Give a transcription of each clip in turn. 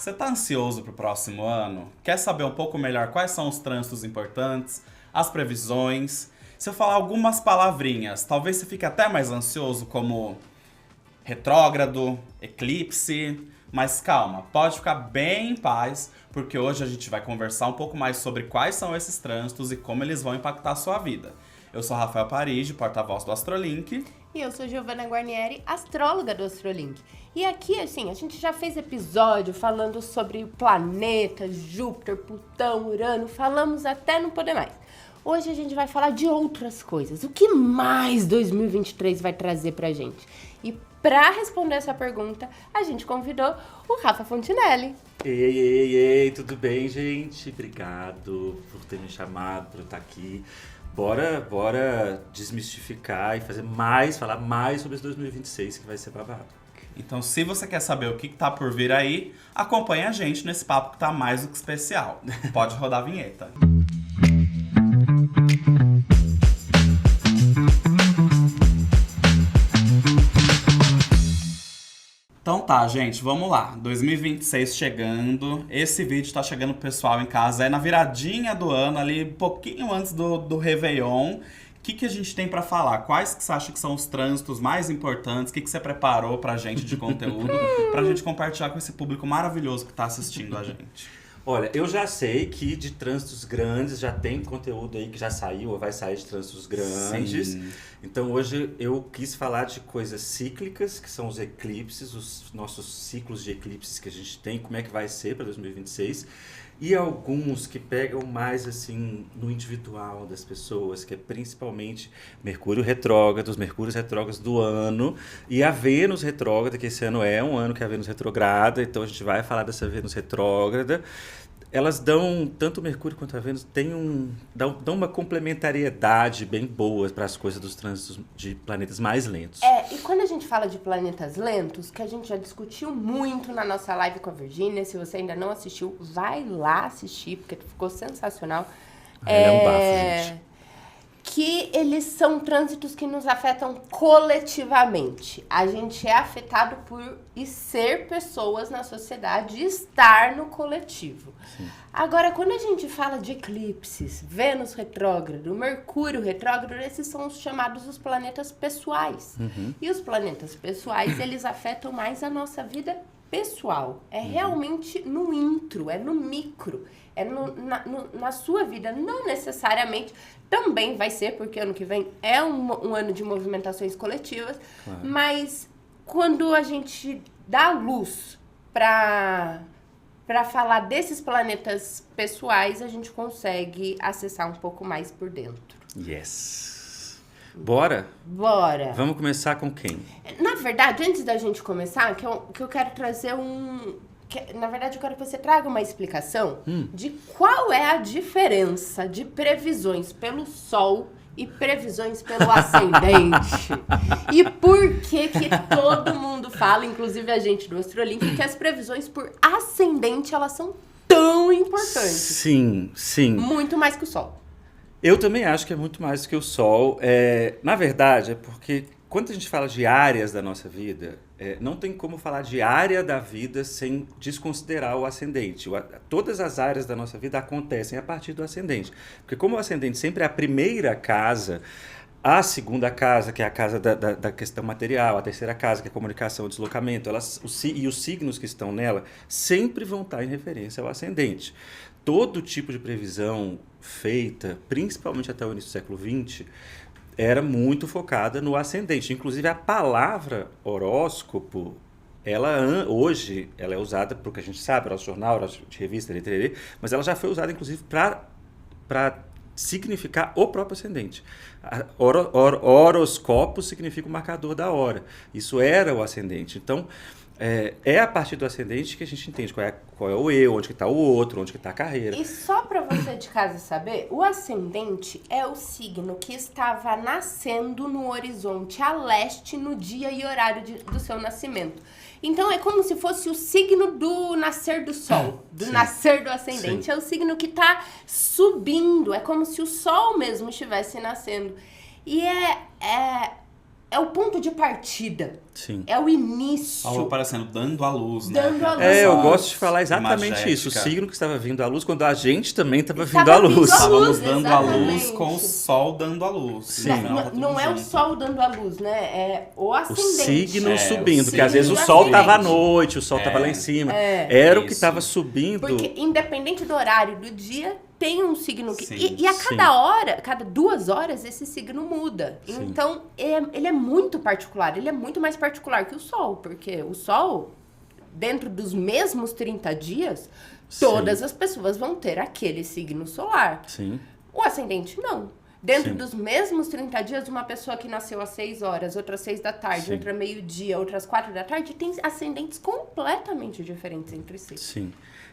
Você tá ansioso pro próximo ano? Quer saber um pouco melhor quais são os trânsitos importantes, as previsões? Se eu falar algumas palavrinhas, talvez você fique até mais ansioso, como retrógrado, eclipse. Mas calma, pode ficar bem em paz, porque hoje a gente vai conversar um pouco mais sobre quais são esses trânsitos e como eles vão impactar a sua vida. Eu sou Rafael Parigi, porta-voz do Astrolink. E eu sou Giovana Guarnieri, astróloga do Astrolink. E aqui, assim, a gente já fez episódio falando sobre planetas, Júpiter, Plutão, Urano, falamos até não poder mais. Hoje a gente vai falar de outras coisas. O que mais 2023 vai trazer pra gente? E pra responder essa pergunta, a gente convidou o Rafa Fontinelli. Ei, tudo bem, gente? Obrigado por ter me chamado, por eu estar aqui. Bora desmistificar e falar mais sobre esse 2026, que vai ser babado. Então, se você quer saber o que tá por vir aí, acompanhe a gente nesse papo que tá mais do que especial. Pode rodar a vinheta. Então tá, gente, vamos lá. 2026 chegando. Esse vídeo tá chegando pro pessoal em casa. É na viradinha do ano, ali, um pouquinho antes do Réveillon. O que a gente tem pra falar? Quais que você acha que são os trânsitos mais importantes? O que você preparou pra gente de conteúdo? Pra gente compartilhar com esse público maravilhoso que tá assistindo a gente. Olha, eu já sei que de trânsitos grandes já tem conteúdo aí que já saiu ou vai sair de trânsitos grandes. Sim. Então hoje eu quis falar de coisas cíclicas, que são os eclipses, os nossos ciclos de eclipses que a gente tem, como é que vai ser para 2026. E alguns que pegam mais assim no individual das pessoas, que é principalmente Mercúrio retrógrado, os Mercúrios retrógrados do ano, e a Vênus retrógrada, que esse ano é um ano que a Vênus retrograda, então a gente vai falar dessa Vênus retrógrada. Elas dão, tanto o Mercúrio quanto a Vênus, dão uma complementariedade bem boa para as coisas dos trânsitos de planetas mais lentos. E quando a gente fala de planetas lentos, que a gente já discutiu muito na nossa live com a Virgínia, se você ainda não assistiu, vai lá assistir, porque ficou sensacional. É um bafo, gente. Que eles são trânsitos que nos afetam coletivamente. A gente é afetado por ser pessoas na sociedade e estar no coletivo. Sim. Agora, quando a gente fala de eclipses, Vênus retrógrado, Mercúrio retrógrado, esses são os chamados os planetas pessoais. Uhum. E os planetas pessoais, eles afetam mais a nossa vida pessoal. É realmente no intro, é no micro, é na sua vida. Não necessariamente também vai ser, porque ano que vem é um ano de movimentações coletivas, Claro. Mas quando a gente dá luz para falar desses planetas pessoais, a gente consegue acessar um pouco mais por dentro. Yes! Bora? Bora! Vamos começar com quem? Na verdade, antes da gente começar, que eu quero trazer na verdade, eu quero que você traga uma explicação de qual é a diferença de previsões pelo Sol e previsões pelo ascendente. E por que todo mundo fala, inclusive a gente do Astrolink, que as previsões por ascendente, elas são tão importantes. Sim. Muito mais que o Sol. Eu também acho que é muito mais do que o Sol. Na verdade, é porque quando a gente fala de áreas da nossa vida, não tem como falar de área da vida sem desconsiderar o ascendente. Todas as áreas da nossa vida acontecem a partir do ascendente. Porque como o ascendente sempre é a primeira casa, a segunda casa, que é a casa da questão material, a terceira casa, que é a comunicação, o deslocamento, e os signos que estão nela sempre vão estar em referência ao ascendente. Todo tipo de previsão feita, principalmente até o início do século XX, era muito focada no ascendente. Inclusive, a palavra horóscopo, hoje, ela é usada para o que a gente sabe, para o jornal, de revista, mas ela já foi usada, inclusive, para significar o próprio ascendente. Horoscópio significa o marcador da hora. Isso era o ascendente. Então, é a partir do ascendente que a gente entende qual é o eu, onde que está o outro, onde que está a carreira. E só para você de casa saber, o ascendente é o signo que estava nascendo no horizonte a leste no dia e horário do seu nascimento. Então é como se fosse o signo do nascer do sol, do nascer do ascendente. Sim. É o signo que está subindo, é como se o sol mesmo estivesse nascendo. E é o ponto de partida. Sim. É o início. Tava parecendo dando à luz, né? Dando à luz. Eu gosto de falar exatamente Imagética. isso. O signo que estava vindo à luz, quando a gente também estava vindo Estava à luz. vindo à Estávamos luz, dando à luz exatamente. com o sol dando à luz. Sim. No final tá tudo Não é o junto. sol dando a luz, né? É o O ascendente. signo o subindo, porque às signo vezes o do sol estava à ascendente. noite, o sol estava lá em cima. Era o que Isso. estava subindo. Porque independente do horário do dia, tem um signo que... Sim, E a sim. cada hora, cada 2 horas, esse signo muda. Sim. Então, ele é muito particular. Ele é muito mais particular que o sol. Porque o sol, dentro dos mesmos 30 dias, Sim. todas as pessoas vão ter aquele signo solar. Sim. O ascendente, não. Dentro Sim. dos mesmos 30 dias, uma pessoa que nasceu às 6 horas, outra às 6 da tarde, Sim. outra meio-dia, outra às 4 da tarde, tem ascendentes completamente diferentes entre si. Sim.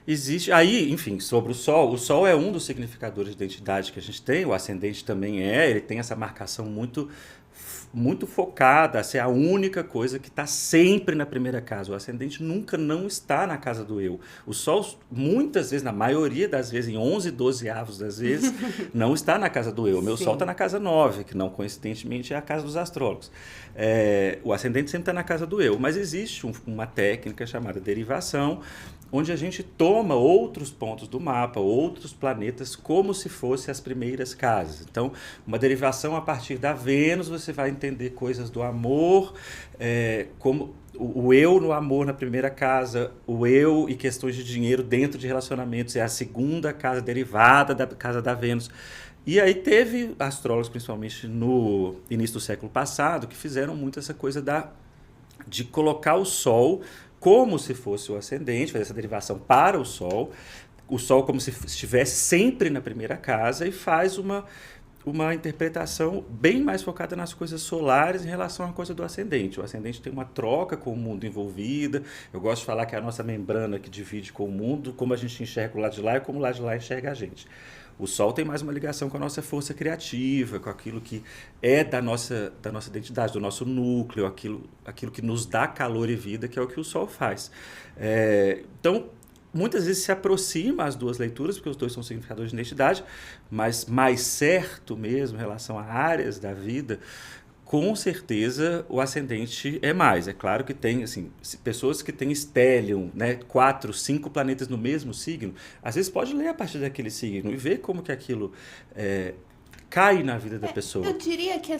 Existe. Aí, enfim, sobre o Sol é um dos significadores de identidade que a gente tem, o ascendente também ele tem essa marcação muito focada a ser a única coisa que está sempre na primeira casa. O ascendente nunca não está na casa do eu. O Sol, muitas vezes, na maioria das vezes, em 11, 12 avos das vezes, não está na casa do eu. O meu Sim. Sol está na casa 9, que não coincidentemente é a casa dos astrólogos. O ascendente sempre está na casa do eu, mas existe uma técnica chamada derivação, onde a gente toma outros pontos do mapa, outros planetas, como se fossem as primeiras casas. Então, uma derivação a partir da Vênus, você vai entender coisas do amor, como o eu no amor na primeira casa, o eu e questões de dinheiro dentro de relacionamentos, é a segunda casa derivada da casa da Vênus. E aí teve astrólogos, principalmente no início do século passado, que fizeram muito essa coisa de colocar o Sol como se fosse o ascendente, fazer essa derivação para o Sol como se estivesse sempre na primeira casa, e faz uma interpretação bem mais focada nas coisas solares em relação à coisa do ascendente. O ascendente tem uma troca com o mundo envolvida. Eu gosto de falar que é a nossa membrana que divide com o mundo, como a gente enxerga o lado de lá e como o lado de lá enxerga a gente. O Sol tem mais uma ligação com a nossa força criativa, com aquilo que é da nossa identidade, do nosso núcleo, aquilo que nos dá calor e vida, que é o que o Sol faz. Então, muitas vezes se aproxima as duas leituras, porque os dois são significadores de identidade, mas mais certo mesmo em relação a áreas da vida, com certeza o ascendente é mais. É claro que tem pessoas que têm stellium, né, 4, 5 planetas no mesmo signo, às vezes pode ler a partir daquele signo e ver como que aquilo cai na vida da pessoa. Eu diria que,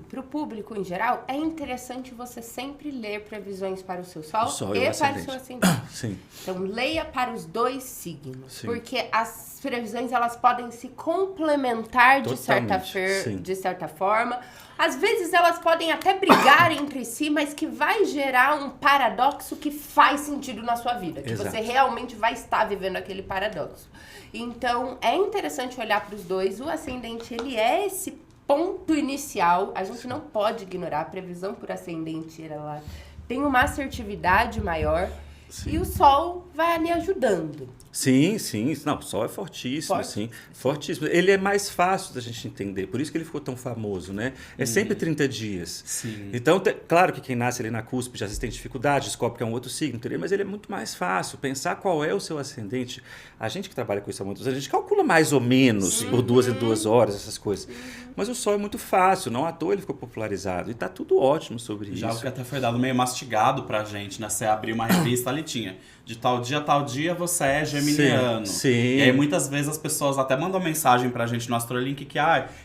para o público em geral, é interessante você sempre ler previsões para o seu Sol e para o seu ascendente. Sim. Então, leia para os dois signos. Sim. Porque as previsões, elas podem se complementar de Totalmente, certa forma. Às vezes, elas podem até brigar entre si, mas que vai gerar um paradoxo que faz sentido na sua vida. Que Exato. você realmente vai estar vivendo aquele paradoxo. Então, é interessante olhar para os dois. O ascendente, ele é esse ponto inicial. A gente não pode ignorar. A previsão por ascendente, ela tem uma assertividade maior. Sim. E o Sol vai ali ajudando. Sim. Não, o Sol é fortíssimo, Forte. sim. Fortíssimo. Ele é mais fácil da gente entender, por isso que ele ficou tão famoso, né? É sempre 30 dias. Sim. Então, claro que quem nasce ali na cúspide, às vezes tem dificuldade, descobre que é um outro signo, entendeu? Mas ele é muito mais fácil. Pensar qual é o seu ascendente. A gente que trabalha com isso há muitos anos, a gente calcula mais ou menos, por 2 em 2 horas, essas coisas. Mas o Sol é muito fácil, não à toa ele ficou popularizado. E tá tudo ótimo sobre Já o isso. que até foi dado meio mastigado pra gente, né? Você abrir uma revista, ali tinha. De tal dia a tal dia você é geminiano. Sim. E aí muitas vezes as pessoas até mandam mensagem pra gente no Astrolink que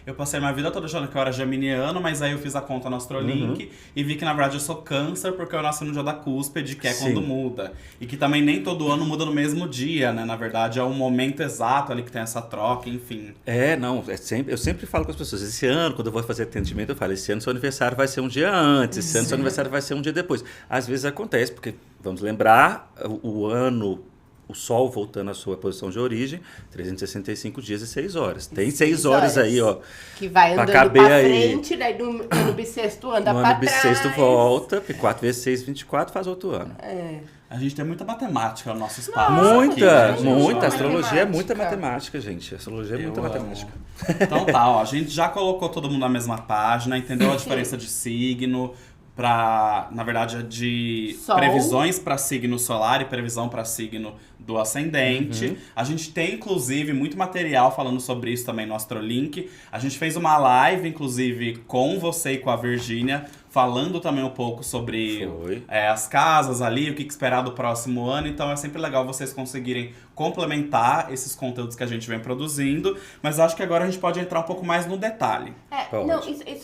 eu passei minha vida toda achando que eu era geminiano, mas aí eu fiz a conta no Astrolink e vi que na verdade eu sou câncer porque eu nasci no dia da cúspide, que é Sim. quando muda. E que também nem todo ano muda no mesmo dia, né? Na verdade é um momento exato ali que tem essa troca, enfim. Eu sempre falo com as pessoas, esse ano, quando eu vou fazer atendimento, eu falo, esse ano seu aniversário vai ser um dia antes, esse ano seu aniversário vai ser um dia depois. Às vezes acontece, porque, vamos lembrar, o Sol voltando à sua posição de origem, 365 dias e 6 horas. Tem 6 horas aí, ó. Que vai pra andando caber pra aí. frente, daí no bissexto anda No pra ano trás. bissexto volta, porque 4 vezes 6, 24, faz outro ano. A gente tem muita matemática no nosso espaço. Muita. Aqui, né, gente? Astrologia é muita matemática. matemática, gente. Astrologia é muita Eu amo. matemática. Então tá, ó, a gente já colocou todo mundo na mesma página, entendeu a diferença de signo, na verdade, de Sol. previsões para signo solar e previsão para signo do ascendente. A gente tem, inclusive, muito material falando sobre isso também no Astrolink. A gente fez uma live, inclusive, com você e com a Virgínia, falando também um pouco sobre as casas ali, o que esperar do próximo ano. Então é sempre legal vocês conseguirem complementar esses conteúdos que a gente vem produzindo. Mas acho que agora a gente pode entrar um pouco mais no detalhe.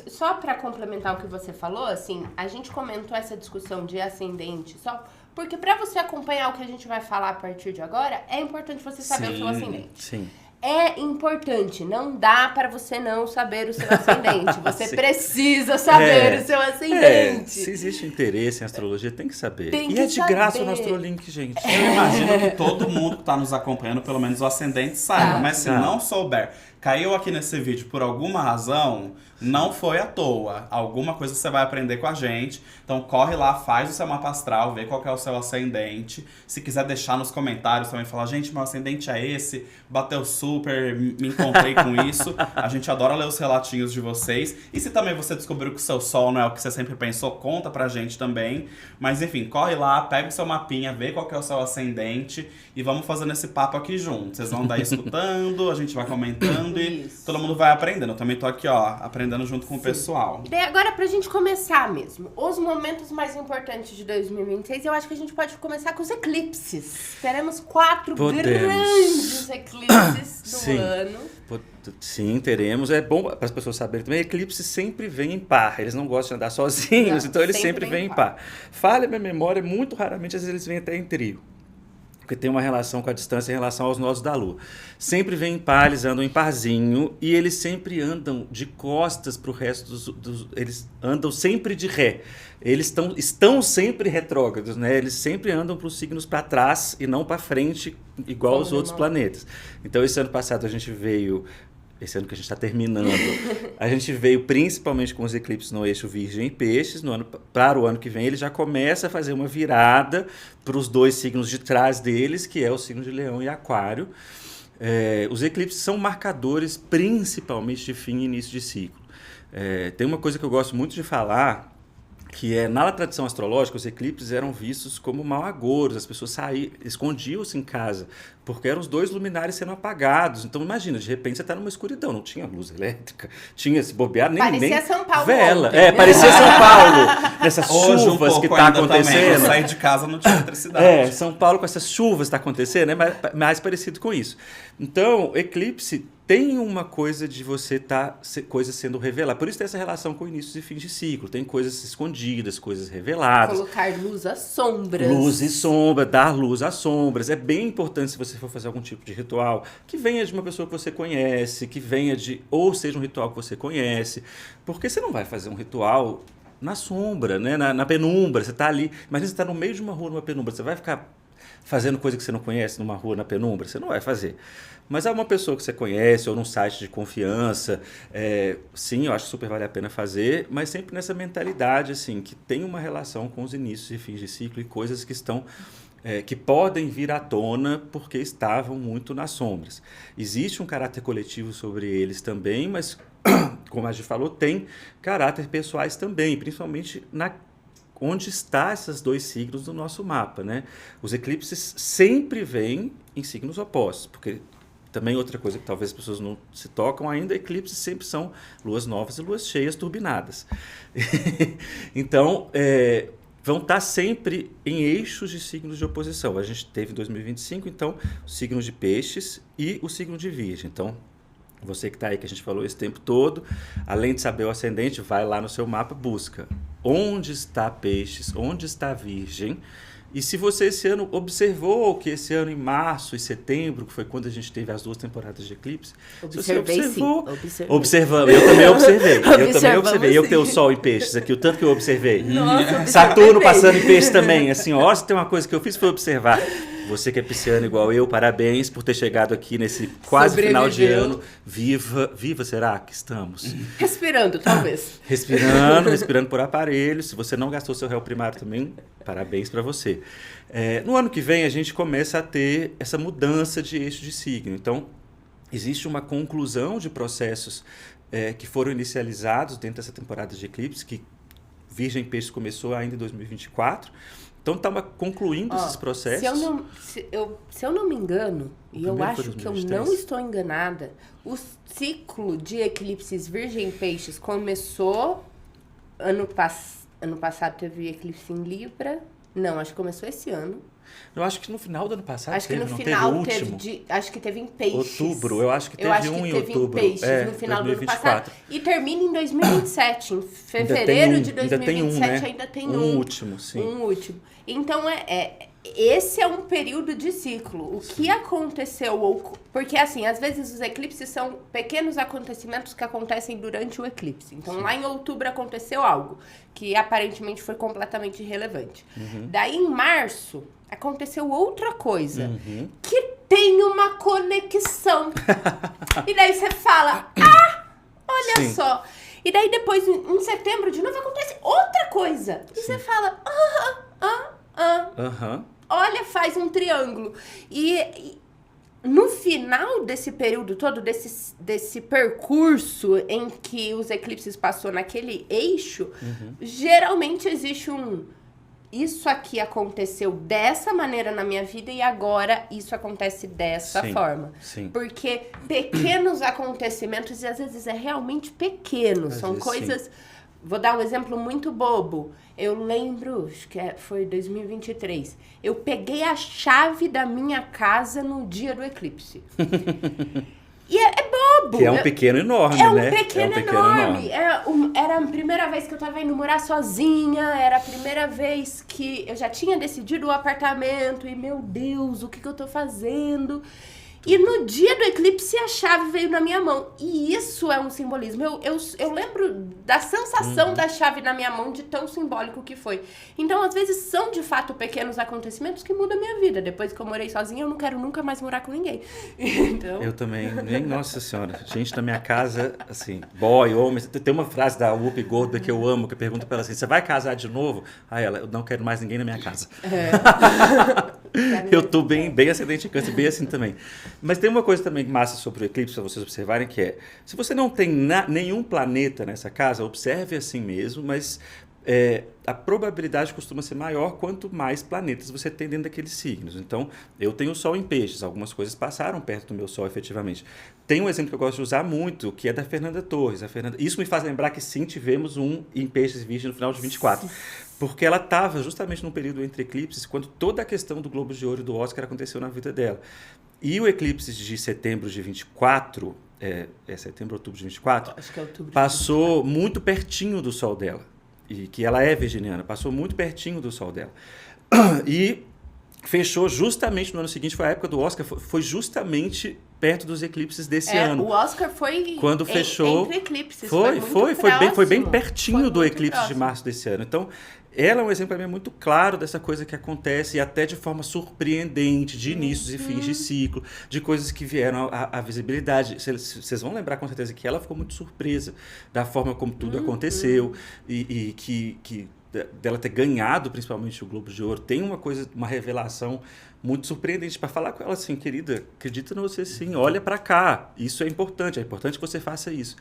Só pra complementar o que você falou, assim, a gente comentou essa discussão de ascendente só porque pra você acompanhar o que a gente vai falar a partir de agora, é importante você saber o seu ascendente. Sim. É importante, não dá para você não saber o seu ascendente. Você precisa saber o seu ascendente. Se existe interesse em astrologia, tem que saber. Tem e que é de graça o Astrolink, gente. Eu imagino que todo mundo que tá nos acompanhando, pelo menos o ascendente, saiba. Mas se não souber, caiu aqui nesse vídeo por alguma razão, não foi à toa. Alguma coisa você vai aprender com a gente. Então corre lá, faz o seu mapa astral, vê qual que é o seu ascendente. Se quiser deixar nos comentários também, falar, gente, meu ascendente é esse, bateu super, me encontrei com isso. A gente adora ler os relatinhos de vocês. E se também você descobriu que o seu sol não é o que você sempre pensou, conta pra gente também. Mas enfim, corre lá, pega o seu mapinha, vê qual que é o seu ascendente e vamos fazendo esse papo aqui juntos. Vocês vão daí escutando, a gente vai comentando e todo mundo vai aprendendo. Eu também tô aqui, ó, aprendendo junto com o pessoal. E daí agora, pra gente começar mesmo, os momentos mais importantes de 2026, eu acho que a gente pode começar com os eclipses. Teremos 4 grandes eclipses do ano. Sim, teremos. É bom para as pessoas saberem também, eclipse sempre vem em par. Eles não gostam de andar sozinhos, então eles sempre vêm em par. Falha minha memória, muito raramente, às vezes eles vêm até em trio. Porque tem uma relação com a distância em relação aos nodos da Lua. Sempre vem em par, eles andam em parzinho e eles sempre andam de costas para o resto eles andam sempre de ré. Eles estão sempre retrógrados, né? Eles sempre andam para os signos para trás e não para frente, igual os outros planetas. Então, esse ano passado a gente veio... Esse ano que a gente está terminando, a gente veio principalmente com os eclipses no eixo Virgem e Peixes. Para o ano que vem, ele já começa a fazer uma virada para os 2 signos de trás deles, que é o signo de Leão e Aquário. Os eclipses são marcadores principalmente de fim e início de ciclo. Tem uma coisa que eu gosto muito de falar, que na tradição astrológica, os eclipses eram vistos como mau agouros, as pessoas escondiam-se em casa, porque eram os 2 luminares sendo apagados. Então, imagina, de repente você está numa escuridão, não tinha luz elétrica, tinha se bobear, nem São Paulo vela. ontem. Parecia São Paulo, nessas chuvas que está Também, eu acontecendo. saí de casa, não tinha eletricidade. São Paulo com essas chuvas está acontecendo, é mais parecido com isso. Então, eclipse tem uma coisa de você coisas sendo reveladas. Por isso tem essa relação com inícios e fins de ciclo. Tem coisas escondidas, coisas reveladas. Colocar luz às sombras. Luz e sombra, dar luz às sombras. É bem importante se você for fazer algum tipo de ritual, que venha de uma pessoa que você conhece, ou seja um ritual que você conhece. Porque você não vai fazer um ritual na sombra, né? na penumbra. Você está ali, imagina você está no meio de uma rua, numa penumbra. Você vai ficar fazendo coisa que você não conhece numa rua, na penumbra? Você não vai fazer. Mas é uma pessoa que você conhece ou num site de confiança, sim, eu acho que super vale a pena fazer, mas sempre nessa mentalidade, assim, que tem uma relação com os inícios e fins de ciclo e coisas que estão... que podem vir à tona porque estavam muito nas sombras. Existe um caráter coletivo sobre eles também, mas, como a gente falou, tem caráter pessoais também, principalmente onde estão esses 2 signos do nosso mapa, né? Os eclipses sempre vêm em signos opostos, porque também outra coisa que talvez as pessoas não se tocam ainda, eclipses sempre são luas novas e luas cheias turbinadas. Então, vão estar sempre em eixos de signos de oposição. A gente teve em 2025, então, os signos de Peixes e o signo de Virgem. Então, você que está aí, que a gente falou esse tempo todo, além de saber o ascendente, vai lá no seu mapa, busca onde está Peixes, onde está Virgem. E se você esse ano observou que esse ano em março e setembro, que foi quando a gente teve as 2 temporadas de eclipse, observamos. Eu também observei. Eu que tenho o Sol em Peixes aqui, o tanto que eu observei. Nossa, Saturno passando em Peixes também. Assim, ó, se tem uma coisa que eu fiz foi observar. Você que é pisciano igual eu, parabéns por ter chegado aqui nesse quase final de ano. Viva será que estamos? Respirando, talvez. Respirando por aparelho. Se você não gastou seu réu primário também, parabéns para você. No ano que vem, a gente começa a ter essa mudança de eixo de signo. Então, existe uma conclusão de processos que foram inicializados dentro dessa temporada de eclipse, que Virgem Peixes começou ainda em 2024. Então, estava concluindo esses processos. Se eu não me engano, e eu acho que eu não estou enganada, o ciclo de eclipses Virgem Peixes começou ano passado. Ano passado teve eclipse em Libra. Não, acho que começou esse ano. Eu acho que no final do ano passado Acho que teve, no não final teve o teve último? acho que teve em Peixes. Outubro, eu acho que teve um em outubro. Em Peixes, no final do ano passado. E termina em 2027. Em fevereiro de 2027 ainda tem um. Um último, sim. Um último. Então, esse é um período de ciclo. O que aconteceu... Porque, assim, às vezes os eclipses são pequenos acontecimentos que acontecem durante o eclipse. Então, lá em outubro aconteceu algo que aparentemente foi completamente irrelevante. Daí, em março, aconteceu outra coisa que tem uma conexão. E daí você fala, olha só. E daí depois, em setembro, de novo, acontece outra coisa. E você fala, olha, faz um triângulo. E no final desse período todo, desse percurso em que os eclipses passou naquele eixo, geralmente existe isso aqui aconteceu dessa maneira na minha vida e agora isso acontece dessa forma. Sim. Porque pequenos acontecimentos, e às vezes é realmente pequeno, são coisas... Sim. Vou dar um exemplo muito bobo. Eu lembro, acho que foi 2023, eu peguei a chave da minha casa no dia do eclipse. E é bobo. Que é um pequeno enorme, né? É um pequeno enorme. Era a primeira vez que eu tava indo morar sozinha, era a primeira vez que eu já tinha decidido o apartamento e, meu Deus, o que eu tô fazendo? E no dia do eclipse a chave veio na minha mão. E isso é um simbolismo. Eu lembro da sensação da chave na minha mão, de tão simbólico que foi. Então, às vezes, são de fato pequenos acontecimentos que mudam a minha vida. Depois que eu morei sozinha, eu não quero nunca mais morar com ninguém. Então... Eu também. Nossa Senhora. Gente na minha casa, assim, boy, homem. Tem uma frase da Whoopi Goldberg que eu amo, que eu pergunto pra ela assim, você vai casar de novo? Aí ela, eu não quero mais ninguém na minha casa. Eu tô bem ascendente em câncer, bem assim também. Mas tem uma coisa também massa sobre o eclipse, para vocês observarem, que é, se você não tem nenhum planeta nessa casa, observe assim mesmo, mas a probabilidade costuma ser maior quanto mais planetas você tem dentro daqueles signos. Então, eu tenho o Sol em Peixes, algumas coisas passaram perto do meu Sol, efetivamente. Tem um exemplo que eu gosto de usar muito, que é da Fernanda Torres. Isso me faz lembrar que sim, tivemos um em Peixes e Virgem no final de 24. Porque ela estava justamente num período entre eclipses, quando toda a questão do Globo de Ouro e do Oscar aconteceu na vida dela. E o eclipse de setembro de 24, setembro, outubro de 24, acho que é outubro de passou muito pertinho do Sol dela. E que ela é virginiana, passou muito pertinho do Sol dela. E fechou justamente no ano seguinte, foi a época do Oscar, foi justamente perto dos eclipses desse ano. O Oscar foi quando fechou, entre eclipses. Foi bem pertinho do eclipse próximo. de março desse ano. Então, ela é um exemplo para mim muito claro dessa coisa que acontece e até de forma surpreendente, de inícios e fins de ciclo, de coisas que vieram à visibilidade. Vocês vão lembrar com certeza que ela ficou muito surpresa da forma como tudo aconteceu e que dela ter ganhado principalmente o Globo de Ouro. Tem uma revelação muito surpreendente para falar com ela assim, querida, acredita em você sim, olha para cá, isso é importante que você faça isso.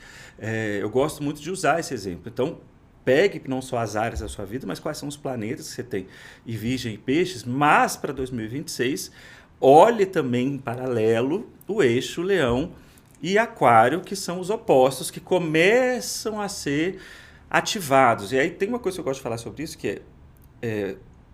Eu gosto muito de usar esse exemplo. Então, pegue não só as áreas da sua vida, mas quais são os planetas que você tem em Virgem e Peixes, mas para 2026, olhe também em paralelo o eixo Leão e Aquário, que são os opostos, que começam a ser ativados. E aí tem uma coisa que eu gosto de falar sobre isso, que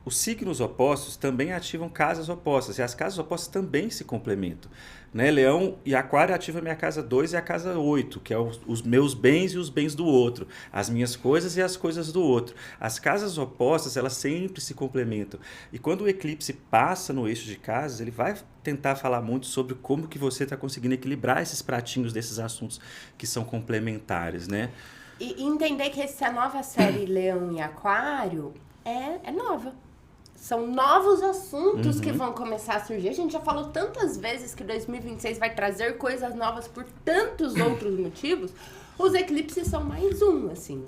os signos opostos também ativam casas opostas, e as casas opostas também se complementam. Né? Leão e Aquário ativam a minha casa 2 e a casa 8, que é os meus bens e os bens do outro, as minhas coisas e as coisas do outro. As casas opostas, elas sempre se complementam. E quando o eclipse passa no eixo de casas, ele vai tentar falar muito sobre como que você está conseguindo equilibrar esses pratinhos desses assuntos que são complementares, né? E entender que essa nova série Leão e Aquário é nova. São novos assuntos que vão começar a surgir. A gente já falou tantas vezes que 2026 vai trazer coisas novas por tantos outros motivos. Os eclipses são mais um, assim.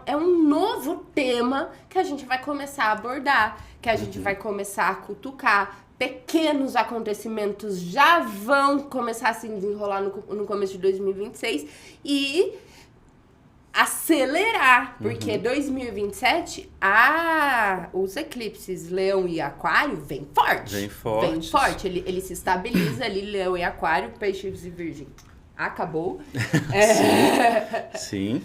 É um novo tema que a gente vai começar a abordar, que a gente vai começar a cutucar. Pequenos acontecimentos já vão começar a se desenrolar no começo de 2026 e acelerar, porque 2027, os eclipses Leão e Aquário vem forte. Vem forte. Ele se estabiliza ali, Leão e Aquário, Peixes e Virgem. Acabou. Sim.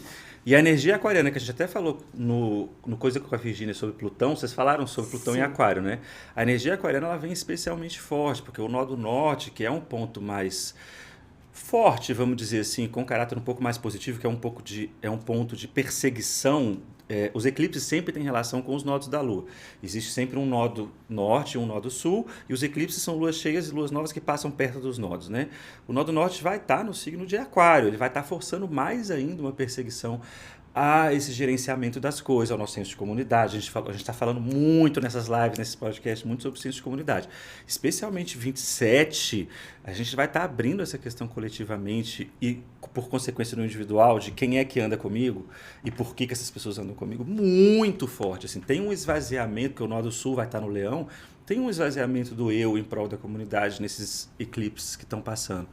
E a energia aquariana, que a gente até falou no Coisa com a Virgínia sobre Plutão, vocês falaram sobre Plutão em Aquário, né? A energia aquariana ela vem especialmente forte, porque o nó do norte, que é um ponto mais forte, vamos dizer assim, com um caráter um pouco mais positivo, que é um ponto de perseguição. Os eclipses sempre têm relação com os nodos da Lua. Existe sempre um nodo norte e um nodo sul, e os eclipses são luas cheias e luas novas que passam perto dos nodos, né? O nodo norte vai estar no signo de Aquário, ele vai estar forçando mais ainda uma perseguição a esse gerenciamento das coisas, ao nosso senso de comunidade. A gente está falando muito nessas lives, nesses podcasts, muito sobre o senso de comunidade. Especialmente 27, a gente vai estar abrindo essa questão coletivamente e, por consequência, no individual, de quem é que anda comigo e por que essas pessoas andam comigo, muito forte. Assim, tem um esvaziamento, que o nó do sul vai estar no Leão, tem um esvaziamento do eu em prol da comunidade nesses eclipses que estão passando.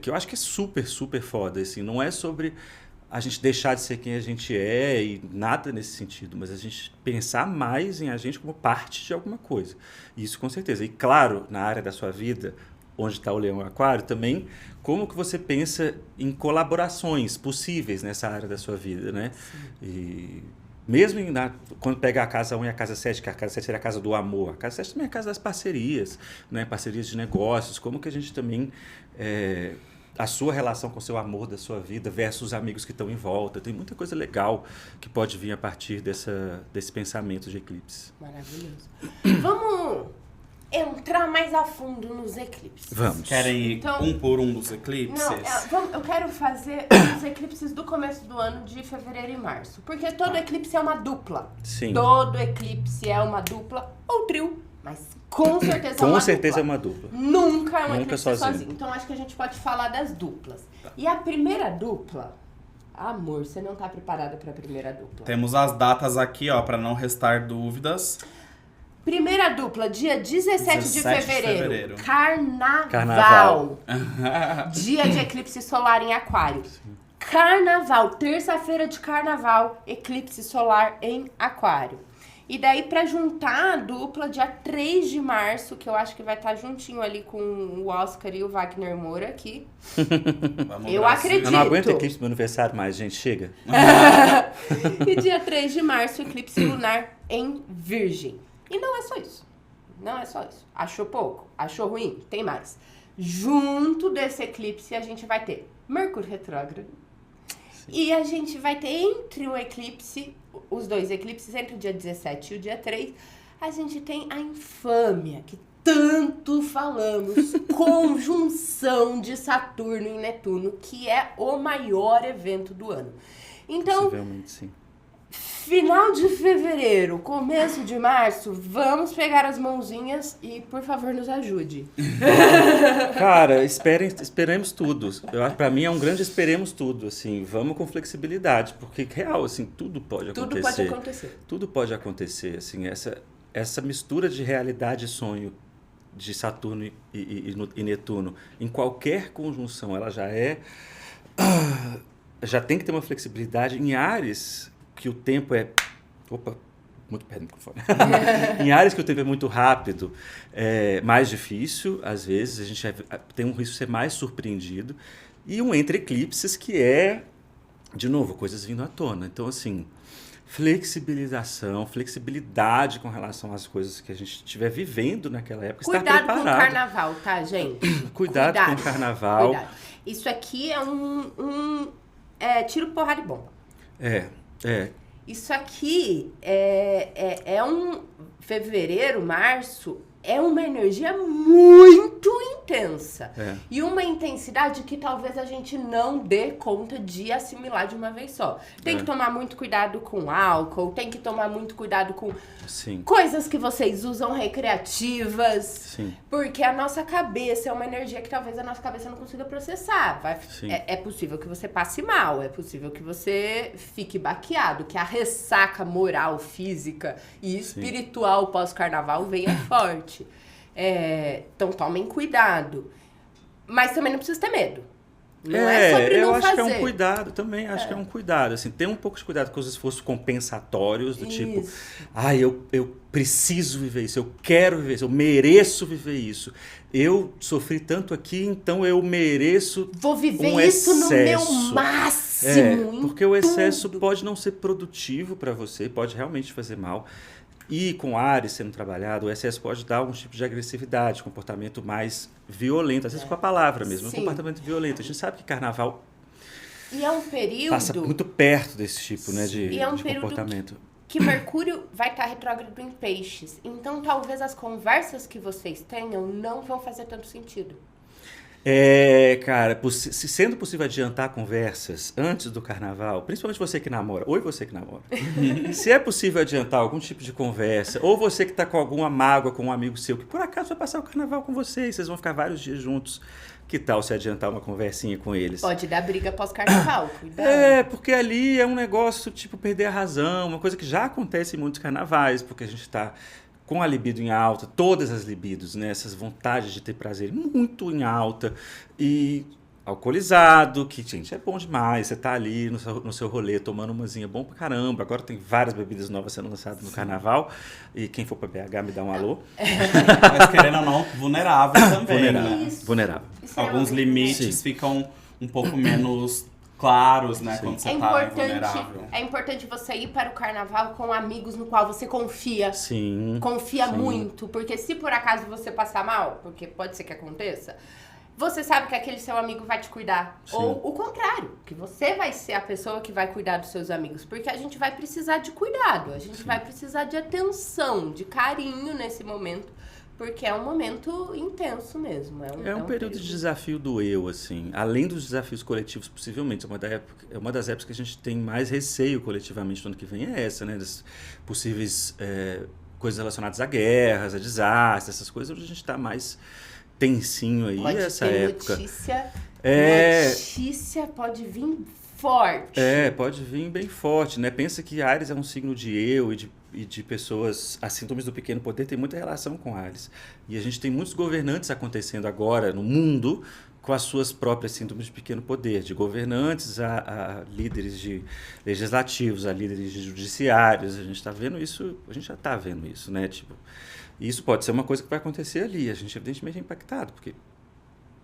Que eu acho que é super, super foda. Assim, não é sobre a gente deixar de ser quem a gente é e nada nesse sentido, mas a gente pensar mais em a gente como parte de alguma coisa. Isso com certeza. E claro, na área da sua vida, onde está o Leão e o Aquário, também como que você pensa em colaborações possíveis nessa área da sua vida, né? Sim. E mesmo quando pega a casa 1 e a casa 7, que a casa 7 seria a casa do amor, a casa 7 também é a casa das parcerias, né? Parcerias de negócios, como que a gente também... a sua relação com o seu amor da sua vida versus os amigos que estão em volta. Tem muita coisa legal que pode vir a partir desse pensamento de eclipse. Maravilhoso. Vamos entrar mais a fundo nos eclipses. Vamos. Querem ir um por um dos eclipses? Não, eu quero fazer os eclipses do começo do ano, de fevereiro e março. Porque todo eclipse é uma dupla. Sim. Todo eclipse é uma dupla ou trio. Mas com certeza é uma dupla. Com certeza é uma dupla. Nunca é um eclipse sozinho. Então acho que a gente pode falar das duplas. Tá. E a primeira dupla... Amor, você não tá preparada pra primeira dupla. Temos as datas aqui, ó, pra não restar dúvidas. Primeira dupla, dia 17 de fevereiro. Carnaval. Dia de eclipse solar em Aquário. Sim. Carnaval, terça-feira de carnaval, eclipse solar em Aquário. E daí, pra juntar a dupla, dia 3 de março, que eu acho que vai estar juntinho ali com o Oscar e o Wagner Moura aqui. Eu acredito. Eu não aguento eclipse no meu aniversário mais, gente. Chega. E dia 3 de março, eclipse lunar em Virgem. E não é só isso. Não é só isso. Achou pouco? Achou ruim? Tem mais. Junto desse eclipse, a gente vai ter Mercúrio retrógrado. Sim. E a gente vai ter entre o eclipse... Os dois eclipses, entre o dia 17 e o dia 3, a gente tem a infâmia, que tanto falamos, conjunção de Saturno e Netuno, que é o maior evento do ano. Então, possivelmente, sim. Final de fevereiro, começo de março, vamos pegar as mãozinhas e, por favor, nos ajude. Cara, esperemos tudo. Eu acho, pra mim é um grande esperemos tudo, assim, vamos com flexibilidade, porque real, assim, tudo pode acontecer. Tudo pode acontecer. Tudo pode acontecer, assim, essa mistura de realidade e sonho de Saturno e Netuno, em qualquer conjunção, ela já tem que ter uma flexibilidade em áreas que o tempo é... Opa, muito perto do microfone. Em áreas que o tempo é muito rápido, é mais difícil, às vezes, a gente tem um risco de ser mais surpreendido. E um entre eclipses que é, de novo, coisas vindo à tona. Então, assim, flexibilidade com relação às coisas que a gente estiver vivendo naquela época. Cuidado com o carnaval, tá, gente? Cuidado com o carnaval. Cuidado. Isso aqui é tiro, porrada e bomba. Isso aqui é um fevereiro, março, é uma energia muito intensa. E uma intensidade que talvez a gente não dê conta de assimilar de uma vez só. Tem que tomar muito cuidado com álcool, tem que tomar muito cuidado com coisas que vocês usam recreativas. Sim. Porque a nossa cabeça é uma energia que talvez a nossa cabeça não consiga processar. É possível que você passe mal, é possível que você fique baqueado, que a ressaca moral, física e espiritual pós-carnaval venha forte. Então tomem cuidado. Mas também não precisa ter medo. Não é sobre eu não acho fazer. que é um cuidado também, acho que é um cuidado, assim, ter um pouco de cuidado com os esforços compensatórios, do tipo, eu preciso viver isso, eu quero viver isso, eu mereço viver isso, eu sofri tanto aqui, então eu mereço Vou viver um isso no meu excesso. máximo. Porque o excesso pode não ser produtivo para você, pode realmente fazer mal. E com Áries sendo trabalhado, o excesso pode dar algum tipo de agressividade, comportamento mais violento, às vezes com a palavra mesmo, um comportamento violento. A gente sabe que carnaval E é um período... passa muito perto desse tipo, né, de período comportamento. Que Mercúrio vai estar retrógrado em Peixes. Então, talvez as conversas que vocês tenham não vão fazer tanto sentido. Cara, sendo possível adiantar conversas antes do carnaval, principalmente você que namora, ou você que namora, se é possível adiantar algum tipo de conversa, ou você que está com alguma mágoa com um amigo seu, que por acaso vai passar o carnaval com vocês vão ficar vários dias juntos, que tal se adiantar uma conversinha com eles? Pode dar briga pós-carnaval, cuidado. Porque ali é um negócio tipo perder a razão, uma coisa que já acontece em muitos carnavais, porque a gente está com a libido em alta, todas as libidos, né? Essas vontades de ter prazer muito em alta e alcoolizado, que, gente, é bom demais. Você tá ali no seu rolê tomando umazinha bom pra caramba. Agora tem várias bebidas novas sendo lançadas no carnaval. E quem for pra BH me dá um alô. Mas querendo ou não, vulnerável também, né? Vulnerável. Alguns limites ficam um pouco menos claros, né? Quando você tá vulnerável. É importante você ir para o carnaval com amigos no qual você confia. Sim. Confia muito. Porque se por acaso você passar mal, porque pode ser que aconteça, você sabe que aquele seu amigo vai te cuidar. Sim. Ou o contrário, que você vai ser a pessoa que vai cuidar dos seus amigos. Porque a gente vai precisar de cuidado, a gente vai precisar de atenção, de carinho nesse momento. Porque é um momento intenso mesmo. É um período de desafio do eu, assim. Além dos desafios coletivos, possivelmente. Uma das épocas que a gente tem mais receio coletivamente no ano que vem é essa, né? Das possíveis coisas relacionadas a guerras, a desastres, essas coisas, onde a gente está mais tensinho aí nessa época. Notícia pode vir forte. Pode vir bem forte, né? Pensa que Áries é um signo de eu e de pessoas, as síndromes do pequeno poder tem muita relação com Áries. E a gente tem muitos governantes acontecendo agora no mundo com as suas próprias síndromes de pequeno poder, de governantes a líderes de legislativos, a líderes de judiciários. A gente está vendo isso, a gente já está vendo isso, né? Tipo, isso pode ser uma coisa que vai acontecer ali. A gente evidentemente é impactado, porque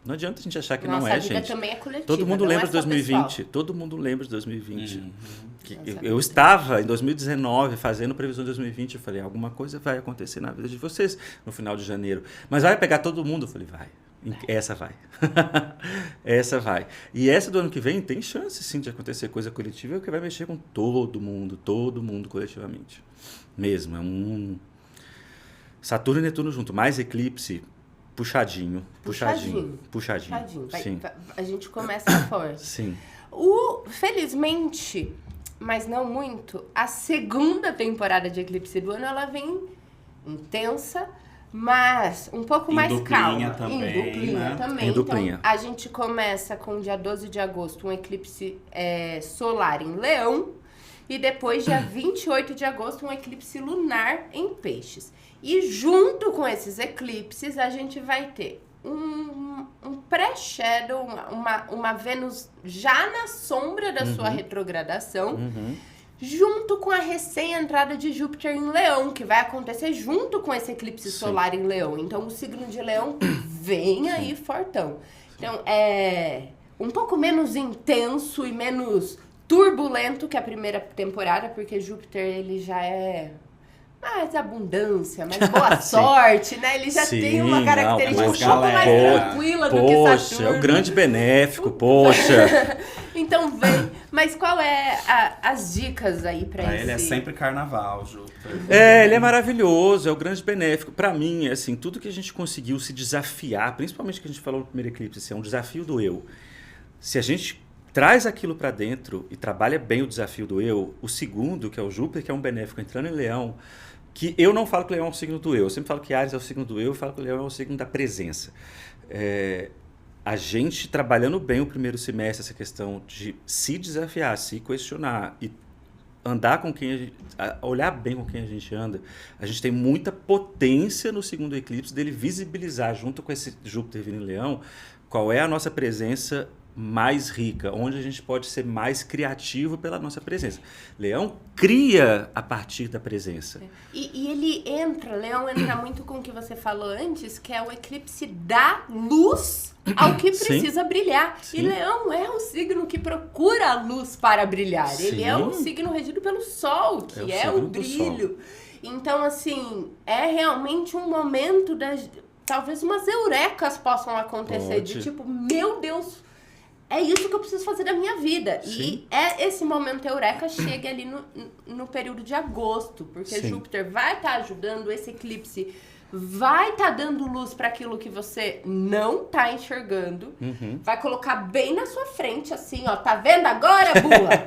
não adianta a gente achar que não é, gente. Nossa vida também é coletiva. Todo mundo lembra de 2020. Pessoal. Todo mundo lembra de 2020. Eu estava em 2019 fazendo previsão de 2020. Eu falei, alguma coisa vai acontecer na vida de vocês no final de janeiro. Mas vai pegar todo mundo? Eu falei, vai. Essa vai. Essa vai. E essa do ano que vem tem chance, sim, de acontecer coisa coletiva, que vai mexer com todo mundo coletivamente. Mesmo. É um Saturno e Netuno junto, mais eclipse. Puxadinho. Sim. A gente começa forte. Sim. Felizmente, mas não muito, a segunda temporada de Eclipse do ano, ela vem intensa, mas um pouco mais calma. Também, em duplinha. Então, a gente começa com dia 12 de agosto, um eclipse solar em Leão, e depois, dia 28 de agosto, um eclipse lunar em Peixes. E junto com esses eclipses, a gente vai ter um pré-shadow, uma Vênus já na sombra da sua retrogradação, junto com a recém-entrada de Júpiter em Leão, que vai acontecer junto com esse eclipse solar em Leão. Então, o signo de Leão vem aí fortão. Então, é um pouco menos intenso e menos turbulento que a primeira temporada, porque Júpiter, ele já é mais abundância, mais boa sorte, né? Ele já tem uma característica um pouco mais tranquila do que Saturno. É o grande benéfico, poxa. Então vem. Mas qual é as dicas aí pra esse? Ele é sempre carnaval, Júpiter. Ele é maravilhoso, é o grande benéfico. Pra mim, assim, tudo que a gente conseguiu se desafiar, principalmente que a gente falou no primeiro eclipse, assim, é um desafio do eu. Se a gente traz aquilo pra dentro e trabalha bem o desafio do eu, o segundo, que é o Júpiter, que é um benéfico entrando em Leão, que eu não falo que Leão é um signo do eu sempre falo que Áries é o signo do eu falo que Leão é o signo da presença. A gente trabalhando bem o primeiro semestre, essa questão de se desafiar, se questionar e andar com quem a gente, olhar bem com quem a gente anda, a gente tem muita potência no segundo eclipse dele visibilizar junto com esse Júpiter vindo em Leão qual é a nossa presença mais rica, onde a gente pode ser mais criativo pela nossa presença. Leão cria a partir da presença. E Leão entra muito com o que você falou antes, que é o eclipse da luz ao que precisa brilhar. Sim. E Leão é o signo que procura a luz para brilhar. Sim. Ele é um signo regido pelo Sol, que é o brilho. Então, assim, é realmente um momento talvez umas eurecas possam acontecer. De tipo, meu Deus, é isso que eu preciso fazer da minha vida. Sim. E esse momento eureka chega ali no período de agosto, porque Júpiter vai estar ajudando, esse eclipse vai estar dando luz para aquilo que você não tá enxergando, vai colocar bem na sua frente, assim, ó, tá vendo agora, bula?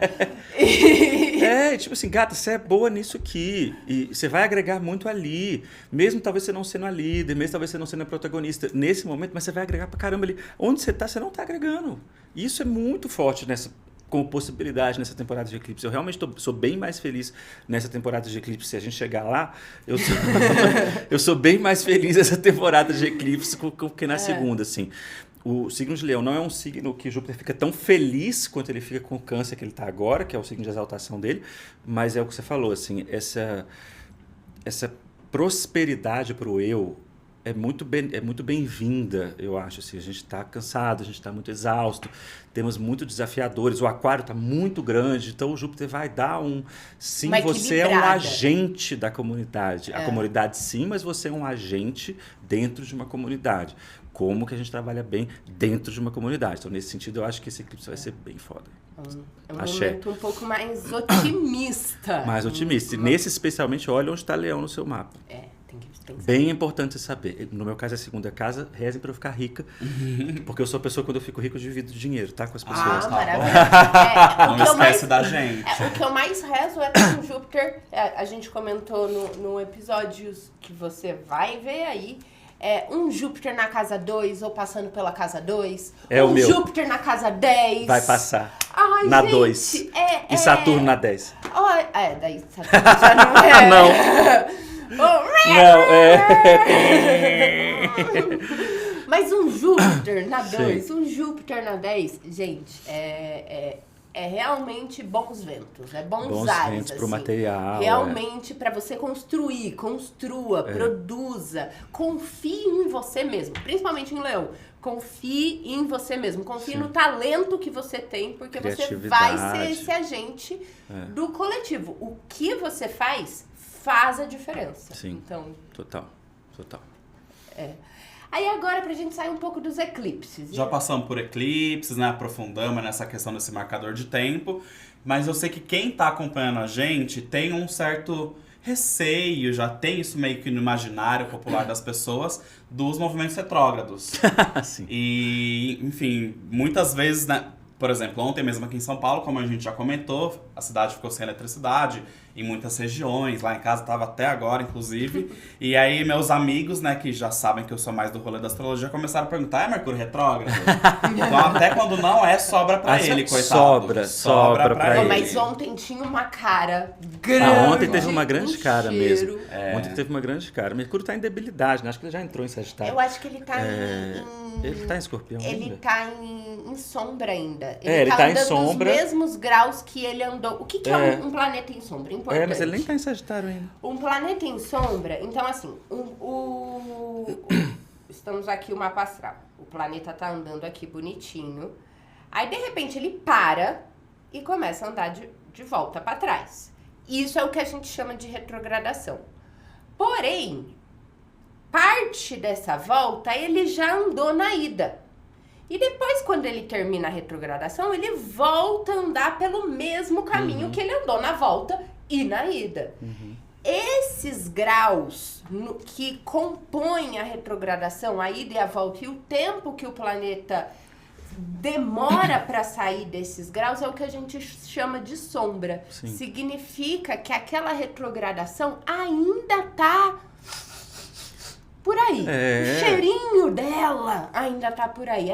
Tipo assim, gata, você é boa nisso aqui, e você vai agregar muito ali, mesmo talvez você não sendo a líder, mesmo talvez você não sendo a protagonista nesse momento, mas você vai agregar pra caramba ali. Onde você não tá agregando. E isso é muito forte como possibilidade nessa temporada de eclipse. Eu realmente sou bem mais feliz nessa temporada de eclipse. Se a gente chegar lá, eu sou bem mais feliz nessa temporada de eclipse que na segunda, assim. O signo de Leão não é um signo que Júpiter fica tão feliz quanto ele fica com o Câncer que ele está agora, que é o signo de exaltação dele, mas é o que você falou, assim, essa prosperidade para o eu é muito bem-vinda, eu acho. Assim, a gente está cansado, a gente está muito exausto, temos muito desafiadores, o aquário está muito grande, então o Júpiter vai dar sim, você é um agente da comunidade. A comunidade sim, mas você é um agente dentro de uma comunidade. Como que a gente trabalha bem dentro de uma comunidade. Então, nesse sentido, eu acho que esse eclipse vai ser bem foda. É um momento um pouco mais otimista. Mais otimista. E nesse, especialmente, olha onde está Leão no seu mapa. Tem que saber. Bem importante você saber. No meu caso, é a segunda casa. Rezem para eu ficar rica. Porque eu sou a pessoa, quando eu fico rico, eu divido dinheiro, tá? Com as pessoas. Maravilha. Não esquece da gente. O que eu mais rezo é com Júpiter. A gente comentou no episódios que você vai ver aí. Um Júpiter na casa 2 ou passando pela casa 2. O meu. Júpiter na casa 10. Vai passar. Ai, na gente, 2. E Saturno na 10. Daí Saturno já não é. Não. Mas um Júpiter na 2, um Júpiter na 10, gente, é realmente bons ventos, bons ares, ventos assim. Pro material. Realmente para você construir, construa, produza, confie em você mesmo, principalmente em Leão. Confie em você mesmo, confie no talento que você tem, porque você vai ser esse agente do coletivo. O que você faz a diferença. Sim, então, total. Aí agora, pra gente sair um pouco dos eclipses. Já passamos por eclipses, né? Aprofundamos nessa questão desse marcador de tempo. Mas eu sei que quem tá acompanhando a gente tem um certo receio, já tem isso meio que no imaginário popular das pessoas, dos movimentos retrógrados. Sim. E, enfim, muitas vezes, né? Por exemplo, ontem mesmo aqui em São Paulo, como a gente já comentou, a cidade ficou sem eletricidade em muitas regiões, lá em casa estava até agora, inclusive. E aí meus amigos, né, que já sabem que eu sou mais do rolê da astrologia, começaram a perguntar, é Mercúrio retrógrado? Então até quando não sobra pra ele, coitado. Sobra pra ele. Mas ontem tinha uma cara grande. Ontem teve uma grande cara mesmo. Ontem teve uma grande cara. Mercúrio tá em debilidade, né? Acho que ele já entrou em Sagitário. Eu acho que ele tá Ele tá em Escorpião ainda? Ele tá em sombra ainda. Ele tá em sombra. Nos mesmos graus que ele andou. O que é um planeta em sombra? Importante. Mas ele nem tá em Sagitário ainda. Um planeta em sombra, então assim, estamos aqui o mapa astral. O planeta tá andando aqui bonitinho. Aí, de repente, ele para e começa a andar de volta para trás. Isso é o que a gente chama de retrogradação. Porém, parte dessa volta ele já andou na ida. E depois, quando ele termina a retrogradação, ele volta a andar pelo mesmo caminho que ele andou na volta e na ida. Esses graus que compõem a retrogradação, a ida e a volta, e o tempo que o planeta demora para sair desses graus, é o que a gente chama de sombra. Sim. Significa que aquela retrogradação ainda tá por aí. O cheirinho dela ainda tá por aí.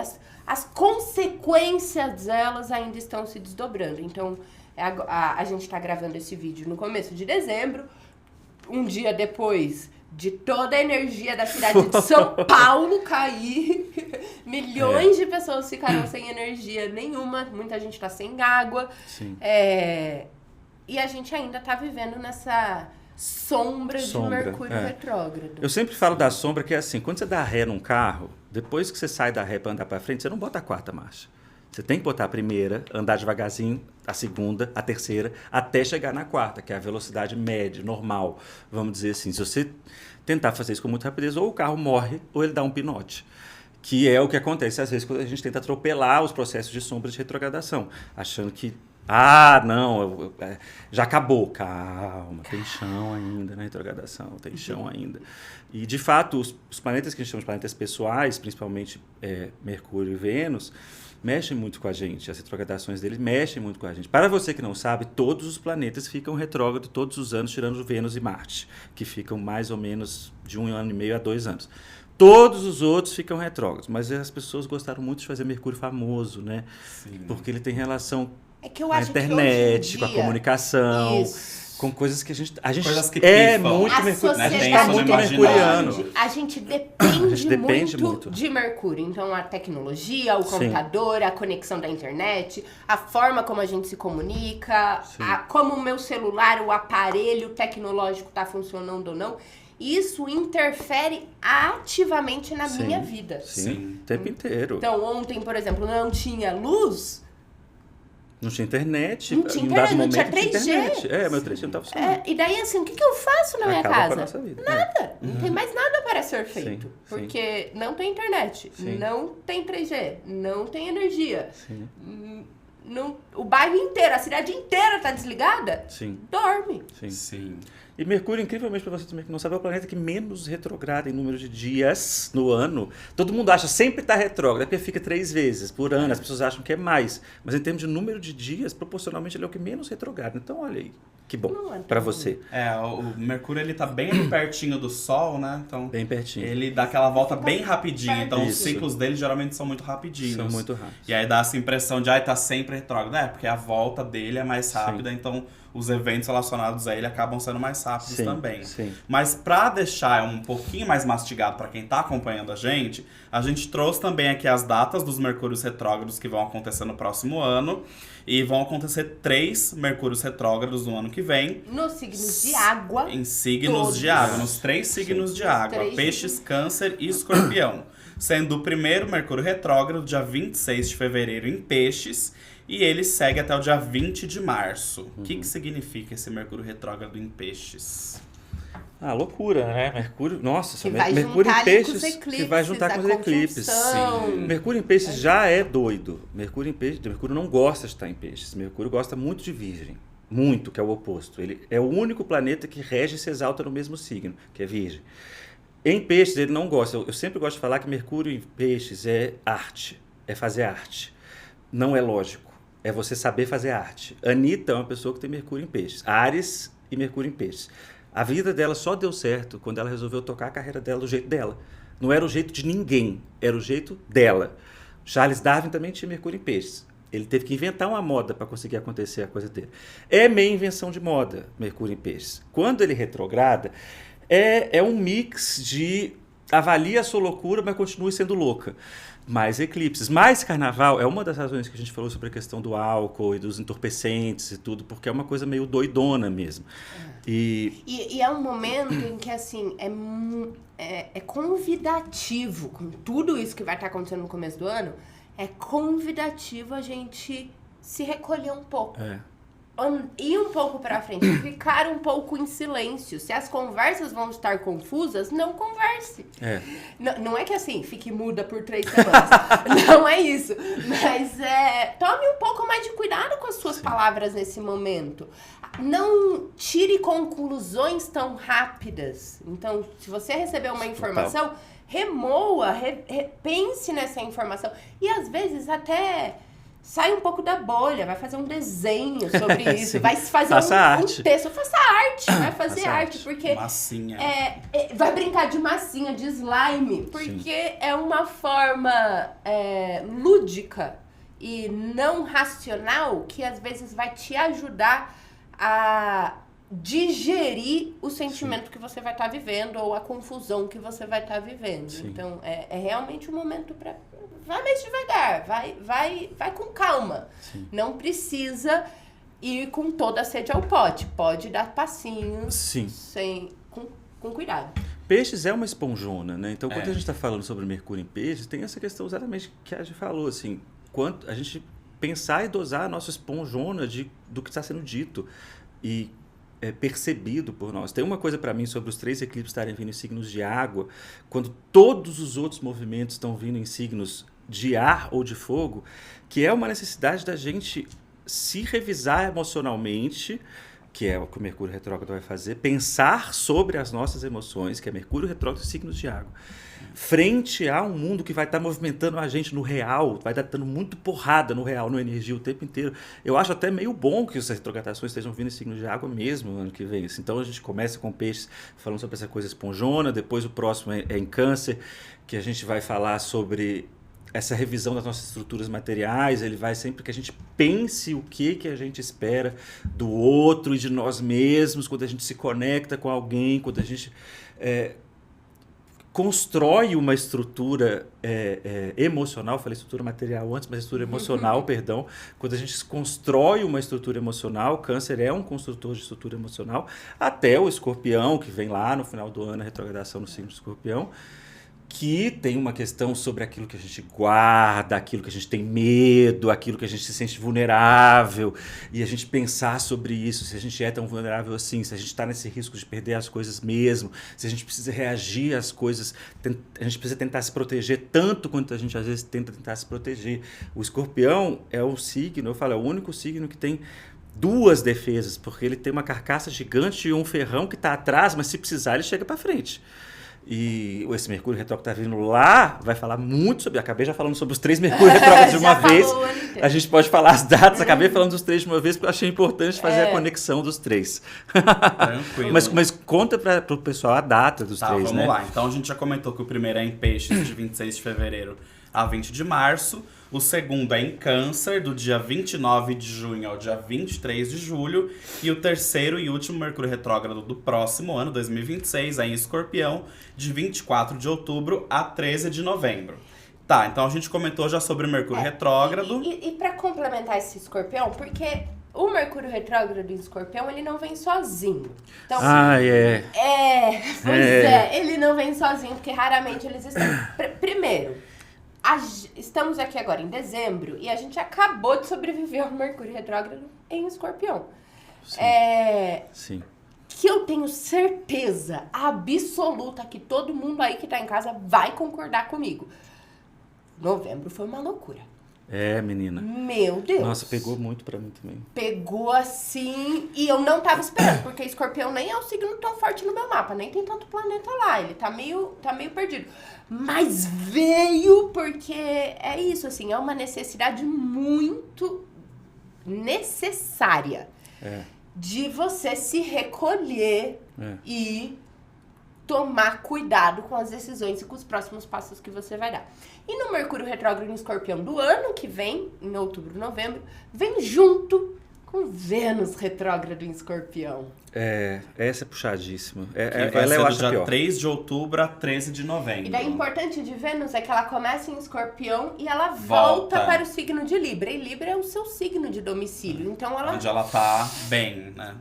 As consequências delas ainda estão se desdobrando. Então, a gente tá gravando esse vídeo no começo de dezembro, um dia depois de toda a energia da cidade de São Paulo cair Milhões de pessoas ficaram sem energia nenhuma, muita gente tá sem água. Sim. E a gente ainda tá vivendo nessa sombra de Mercúrio retrógrado. Eu sempre falo da sombra que é assim, quando você dá ré num carro, depois que você sai da ré para andar para frente, você não bota a quarta marcha. Você tem que botar a primeira, andar devagarzinho, a segunda, a terceira, até chegar na quarta, que é a velocidade média, normal, vamos dizer assim. Se você tentar fazer isso com muita rapidez, ou o carro morre, ou ele dá um pinote. Que é o que acontece, às vezes, quando a gente tenta atropelar os processos de sombra de retrogradação, achando que, não, já acabou. Calma, tem chão ainda na retrogradação, tem chão ainda. E, de fato, os planetas que a gente chama de planetas pessoais, principalmente Mercúrio e Vênus, mexem muito com a gente, as retrogradações deles mexem muito com a gente. Para você que não sabe, todos os planetas ficam retrógrados todos os anos, tirando Vênus e Marte, que ficam mais ou menos de 1 ano e meio a 2 anos. Todos os outros ficam retrógrados, mas as pessoas gostaram muito de fazer Mercúrio famoso, né? Sim. Porque ele tem relação que eu com a acho internet, que hoje em com a comunicação, isso. com coisas que a gente coisas que é pifam. muito A Mercúrio, sociedade a gente tá muito mercuriano. A gente depende, depende muito muito. de Mercúrio. Então, a tecnologia, o Sim. computador, a conexão da internet, a forma como a gente se comunica, como o meu celular, o aparelho tecnológico está funcionando ou não. Isso interfere ativamente na minha vida. Sim, o tempo inteiro. Então, ontem, por exemplo, não tinha luz. Não tinha internet. Não tinha em um dado internet, não momento tinha 3G. internet. Meu 3G não estava funcionando. E daí, assim, o que eu faço na minha Acaba com a casa? nossa vida. Nada. Não tem mais nada para ser feito. Sim, Porque não tem internet, Sim. não tem 3G, não tem energia. Sim. O bairro inteiro, a cidade inteira tá desligada, Sim. dorme. Sim. Sim. E Mercúrio, incrivelmente, para você também que não sabe, é o planeta que menos retrograda em número de dias no ano. Todo mundo acha sempre está retrógrado, porque fica 3 vezes por ano, as pessoas acham que é mais. Mas em termos de número de dias, proporcionalmente, ele é o que menos retrograda. Então, olha aí, que bom para você. O Mercúrio, ele tá bem ali pertinho do Sol, né? Então, Bem pertinho. ele dá aquela volta bem rapidinho. Então, os Isso. ciclos dele geralmente são muito rapidinhos. São muito rápidos. E aí dá essa impressão de, tá sempre retrógrado. Porque a volta dele é mais rápida, então os eventos relacionados a ele acabam sendo mais rápidos também. Sim. Mas para deixar um pouquinho mais mastigado para quem tá acompanhando a gente trouxe também aqui as datas dos Mercúrios retrógrados que vão acontecer no próximo ano. E vão acontecer 3 Mercúrios retrógrados no ano que vem. Nos signos de água. Em signos todos. de água, nos 3 signos de água. 3 Peixes, Câncer e Escorpião. Sendo o primeiro Mercúrio retrógrado, dia 26 de fevereiro em Peixes. E ele segue até o dia 20 de março. O que significa esse Mercúrio retrógrado em Peixes? Loucura, né? Mercúrio, nossa, Que vai Mercúrio juntar em Peixes, com os eclipses, que vai juntar com os eclipses. Sim. Mercúrio em Peixes já é doido. Mercúrio não gosta de estar em Peixes. Mercúrio gosta muito de Virgem. Muito, que é o oposto. Ele é o único planeta que rege e se exalta no mesmo signo, que é Virgem. Em Peixes ele não gosta. Eu sempre gosto de falar que Mercúrio em Peixes é arte, é fazer arte. Não é lógico, é você saber fazer arte. Anitta é uma pessoa que tem Mercúrio em Peixes. Áries e Mercúrio em Peixes. A vida dela só deu certo quando ela resolveu tocar a carreira dela do jeito dela. Não era o jeito de ninguém, era o jeito dela. Charles Darwin também tinha Mercúrio em Peixes. Ele teve que inventar uma moda para conseguir acontecer a coisa dele. É meio invenção de moda, Mercúrio em Peixes. Quando ele retrograda, é um mix de avalie a sua loucura, mas continue sendo louca. Mais eclipses. Mais carnaval é uma das razões que a gente falou sobre a questão do álcool e dos entorpecentes e tudo, porque é uma coisa meio doidona mesmo. E é um momento em que, assim, é convidativo, com tudo isso que vai estar acontecendo no começo do ano, é convidativo a gente se recolher um pouco. Ir um pouco pra frente, ficar um pouco em silêncio. Se as conversas vão estar confusas, não converse. Não é que assim, fique muda por 3 semanas. Não é isso. Mas tome um pouco mais de cuidado com as suas palavras nesse momento. Não tire conclusões tão rápidas. Então, se você receber uma informação, remoa, pense nessa informação. E às vezes até sai um pouco da bolha, vai fazer um desenho sobre isso, vai fazer um texto, faça arte, vai fazer arte, porque massinha. Vai brincar de massinha, de slime, porque é uma forma lúdica e não racional que às vezes vai te ajudar a digerir o sentimento que você vai estar vivendo ou a confusão que você vai estar vivendo. Sim. Então, é realmente um momento para... Vai mais devagar, vai com calma. Sim. Não precisa ir com toda a sede ao pote. Pode dar passinhos Sim. com cuidado. Peixes é uma esponjona, né? Então, quando É. a gente está falando sobre Mercúrio em Peixes, tem essa questão exatamente que a gente falou, assim, quanto a gente pensar e dosar a nossa esponjona do que está sendo dito e percebido por nós. Tem uma coisa para mim sobre os 3 eclipses estarem vindo em signos de água, quando todos os outros movimentos estão vindo em signos de ar ou de fogo, que é uma necessidade da gente se revisar emocionalmente, que é o que o Mercúrio retrógrado vai fazer, pensar sobre as nossas emoções, que é Mercúrio retrógrado e signos de água, frente a um mundo que vai estar movimentando a gente no real, vai estar dando muito porrada no real, na energia o tempo inteiro. Eu acho até meio bom que as retrogradações estejam vindo em signos de água mesmo no ano que vem. Então a gente começa com Peixes falando sobre essa coisa esponjona, depois o próximo é em Câncer, que a gente vai falar sobre essa revisão das nossas estruturas materiais. Ele vai sempre que a gente pense o que a gente espera do outro e de nós mesmos, quando a gente se conecta com alguém, quando a gente constrói uma estrutura emocional, falei estrutura material antes, mas estrutura emocional, perdão. Quando a gente constrói uma estrutura emocional, Câncer é um construtor de estrutura emocional, até o Escorpião, que vem lá no final do ano, a retrogradação no signo do Escorpião, que tem uma questão sobre aquilo que a gente guarda, aquilo que a gente tem medo, aquilo que a gente se sente vulnerável, e a gente pensar sobre isso, se a gente é tão vulnerável assim, se a gente está nesse risco de perder as coisas mesmo, se a gente precisa reagir às coisas, a gente precisa tentar se proteger tanto quanto a gente às vezes tenta tentar se proteger. O Escorpião é o signo, eu falo, é o único signo que tem 2 defesas, porque ele tem uma carcaça gigante e um ferrão que está atrás, mas se precisar ele chega para frente. E esse Mercúrio retrógrado que está vindo lá vai falar muito sobre... Acabei já falando sobre os 3 Mercúrio retrógrados de uma vez. A gente pode falar as datas. Acabei falando dos 3 de uma vez porque eu achei importante fazer a conexão dos 3. Tranquilo. Mas conta para o pessoal a data dos 3, né? Vamos lá. Então a gente já comentou que o primeiro é em Peixes, de 26 de fevereiro a 20 de março. O segundo é em Câncer, do dia 29 de junho ao dia 23 de julho. E o terceiro e último Mercúrio retrógrado do próximo ano, 2026, é em Escorpião, de 24 de outubro a 13 de novembro. Tá, então a gente comentou já sobre o Mercúrio retrógrado. E pra complementar esse Escorpião, porque o Mercúrio retrógrado em Escorpião, ele não vem sozinho. Então, ele não vem sozinho, porque raramente eles estão... Primeiro, estamos aqui agora em dezembro e a gente acabou de sobreviver ao Mercúrio retrógrado em Escorpião. Sim. Sim. Que eu tenho certeza absoluta que todo mundo aí que tá em casa vai concordar comigo. Novembro foi uma loucura. Menina. Meu Deus. Nossa, pegou muito pra mim também. Pegou assim, e eu não tava esperando, porque Escorpião nem é um signo tão forte no meu mapa, nem tem tanto planeta lá, ele tá meio perdido. Mas veio porque é isso, assim, é uma necessidade muito necessária de você se recolher e tomar cuidado com as decisões e com os próximos passos que você vai dar. E no Mercúrio retrógrado em Escorpião do ano que vem, em outubro, novembro, vem junto com Vênus retrógrado em Escorpião. Essa é puxadíssima. Vai ser eu do acho dia pior. 3 de outubro a 13 de novembro. E daí, o importante de Vênus é que ela começa em Escorpião e ela volta para o signo de Libra. E Libra é o seu signo de domicílio. Então, ela... Onde ela tá bem, né?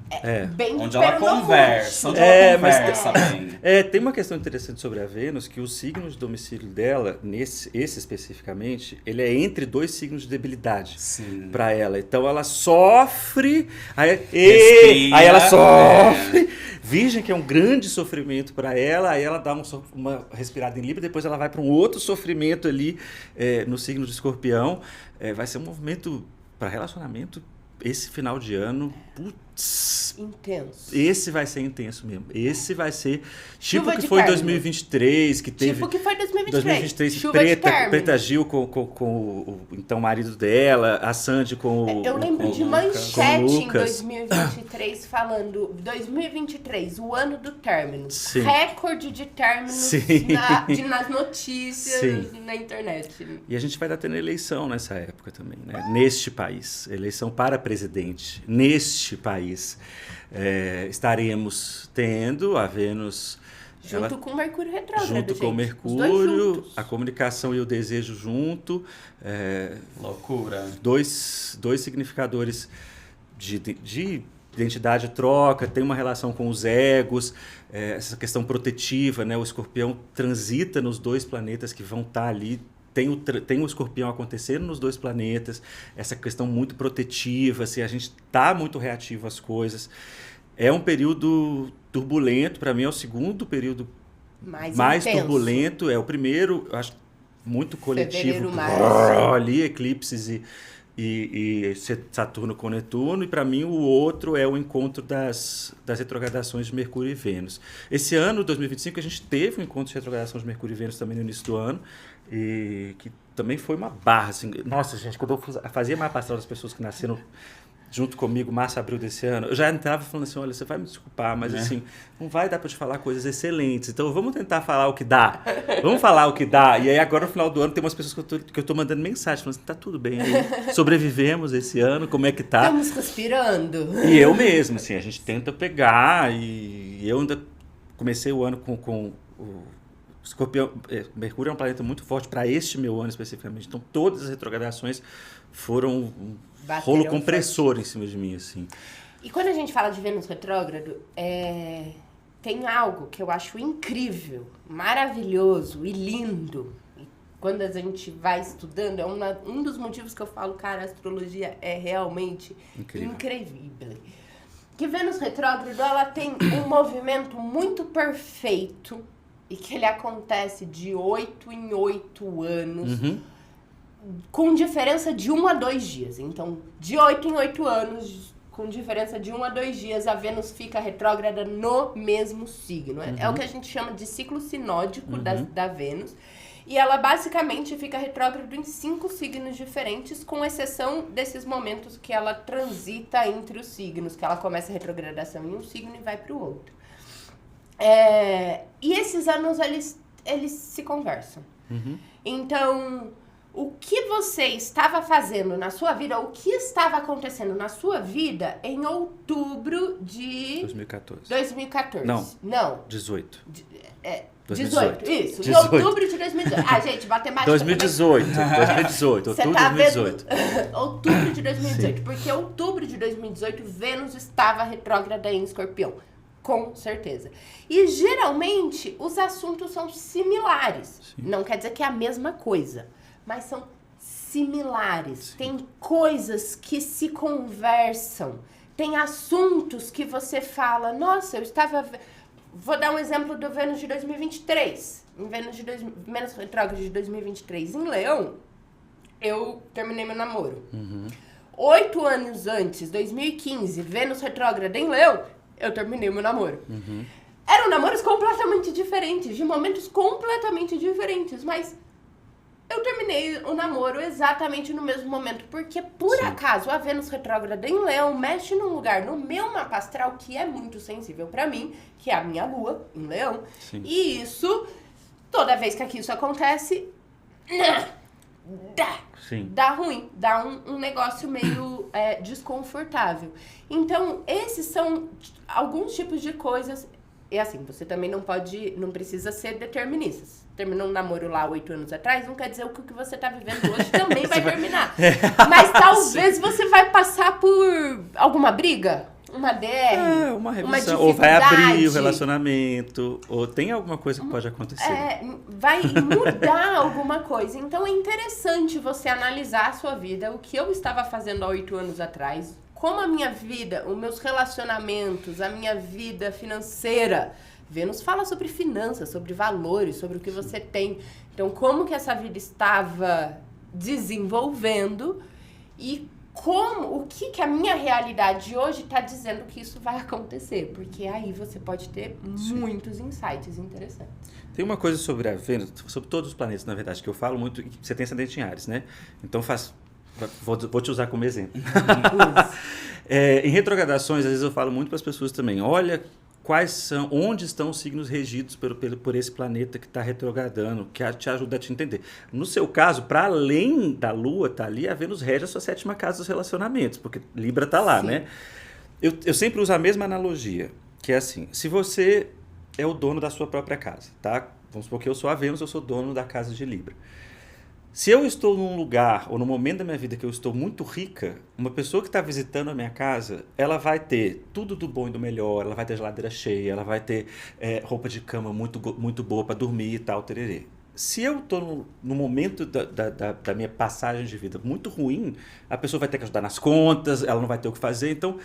Bem Onde ela conversa. Onde ela conversa bem. Tem uma questão interessante sobre a Vênus, que o signo de domicílio dela, esse especificamente, ele é entre 2 signos de debilidade para ela. Então ela sofre, aí ela sofre. Virgem, que é um grande sofrimento para ela, aí ela dá uma respirada em Libra, depois ela vai para um outro sofrimento ali no signo de Escorpião. Vai ser um movimento para relacionamento esse final de ano, putz, intenso. Esse vai ser intenso mesmo. Esse vai ser tipo Chuva que de foi carne. 2023, que teve... Tipo que foi 2023. 2023, chuva de término. Preta Gil com o então marido dela, a Sandy com o Eu lembro de com manchete o em Lucas. 2023 falando 2023, o ano do término. Sim. Recorde de términos Sim. nas notícias, Sim. na internet. E a gente vai estar tendo eleição nessa época também, né? Neste país, eleição para presidente. Neste país, estaremos tendo a Vênus... Junto com o Mercúrio retrógrado, junto com o gente. Os dois Mercúrio, juntos. a comunicação e o desejo junto. Loucura. Dois significadores de identidade troca, tem uma relação com os egos, essa questão protetiva, né? O Escorpião transita nos dois planetas que vão estar ali. Tem o Escorpião acontecendo nos dois planetas, essa questão muito protetiva, assim, a gente está muito reativo às coisas. É um período turbulento, para mim é o segundo período mais intenso. turbulento, é o primeiro, eu acho, muito coletivo, Fevereiro, março. ali, eclipses e Saturno com Netuno, e para mim o outro é o encontro das retrogradações de Mercúrio e Vênus. Esse ano, 2025, a gente teve um encontro de retrogradação de Mercúrio e Vênus também no início do ano, e que também foi uma barra, assim, nossa gente, quando eu fazia mapa astral das pessoas que nasceram junto comigo, março, abril desse ano, eu já entrava falando assim, olha, você vai me desculpar, mas assim, não vai dar para te falar coisas excelentes, então vamos tentar falar o que dá, vamos falar o que dá, e aí agora no final do ano tem umas pessoas que eu tô mandando mensagem, falando assim, tá tudo bem aí, sobrevivemos esse ano, como é que tá? Estamos respirando. E eu mesmo, assim, a gente tenta pegar, e eu ainda comecei o ano com o Escorpião, Mercúrio é um planeta muito forte para este meu ano especificamente, então todas as retrogradações foram Bateram rolo compressor em cima de mim, assim. E quando a gente fala de Vênus retrógrado, tem algo que eu acho incrível, maravilhoso e lindo. E quando a gente vai estudando, é um dos motivos que eu falo, cara, a astrologia é realmente incrível. Que Vênus retrógrado, ela tem um movimento muito perfeito e que ele acontece de 8 em 8 anos. Com diferença de 1 a 2 dias. Então, de 8 em 8 anos, com diferença de 1 a 2 dias, a Vênus fica retrógrada no mesmo signo. É o que a gente chama de ciclo sinódico da Vênus. E ela basicamente fica retrógrada em 5 signos diferentes, com exceção desses momentos que ela transita entre os signos, que ela começa a retrogradação em um signo e vai para o outro. E esses anos, eles se conversam. Então... O que você estava fazendo na sua vida, o que estava acontecendo na sua vida em outubro de... 2014. Não. 18. 18, isso. 18. Em outubro de 2018. Ah, gente, matemática 2018. Outubro de 2018. Outubro de 2018. Sim. Porque outubro de 2018, Vênus estava retrógrada em Escorpião. Com certeza. E, geralmente, os assuntos são similares. Sim. Não quer dizer que é a mesma coisa. Mas são similares. Sim. Tem coisas que se conversam. Tem assuntos que você fala, nossa, eu estava... Vou dar um exemplo do Vênus de 2023. Em Vênus retrógrado de 2023, em Leão, eu terminei meu namoro. 8 anos antes, 2015, Vênus retrógrada em Leão, eu terminei meu namoro. Eram namoros completamente diferentes, de momentos completamente diferentes, mas... Eu terminei o namoro exatamente no mesmo momento, porque por acaso a Vênus retrógrada em Leão mexe num lugar no meu mapa astral que é muito sensível pra mim, que é a minha lua em Leão. Sim. E isso, toda vez que isso acontece, dá ruim, dá um negócio meio desconfortável. Então, esses são alguns tipos de coisas. E assim, você também não precisa ser determinista. Terminou um namoro lá 8 anos atrás, não quer dizer que o que você tá vivendo hoje também vai terminar. Mas talvez você vai passar por alguma briga, uma DR, uma revisão, uma dificuldade. Ou vai abrir o relacionamento, ou tem alguma coisa que pode acontecer. Vai mudar alguma coisa. Então é interessante você analisar a sua vida, o que eu estava fazendo há 8 anos atrás, como a minha vida, os meus relacionamentos, a minha vida financeira. Vênus fala sobre finanças, sobre valores, sobre o que você tem. Então, como que essa vida estava desenvolvendo e o que a minha realidade hoje está dizendo que isso vai acontecer. Porque aí você pode ter muitos insights interessantes. Tem uma coisa sobre a Vênus, sobre todos os planetas, na verdade, que eu falo muito, você tem ascendente em Áries, né? Então vou te usar como exemplo. Em retrogradações, às vezes eu falo muito para as pessoas também, olha onde estão os signos regidos por esse planeta que está retrogradando, que te ajuda a te entender. No seu caso, para além da Lua, tá ali, a Vênus rege a sua 7ª casa dos relacionamentos, porque Libra tá lá, né? Eu sempre uso a mesma analogia, que é assim, se você é o dono da sua própria casa, tá? Vamos supor que eu sou a Vênus, eu sou dono da casa de Libra. Se eu estou num lugar, ou no momento da minha vida que eu estou muito rica, uma pessoa que está visitando a minha casa, ela vai ter tudo do bom e do melhor, ela vai ter geladeira cheia, ela vai ter roupa de cama muito, muito boa para dormir e tal, tererê. Se eu estou no momento da minha passagem de vida muito ruim, a pessoa vai ter que ajudar nas contas, ela não vai ter o que fazer, então...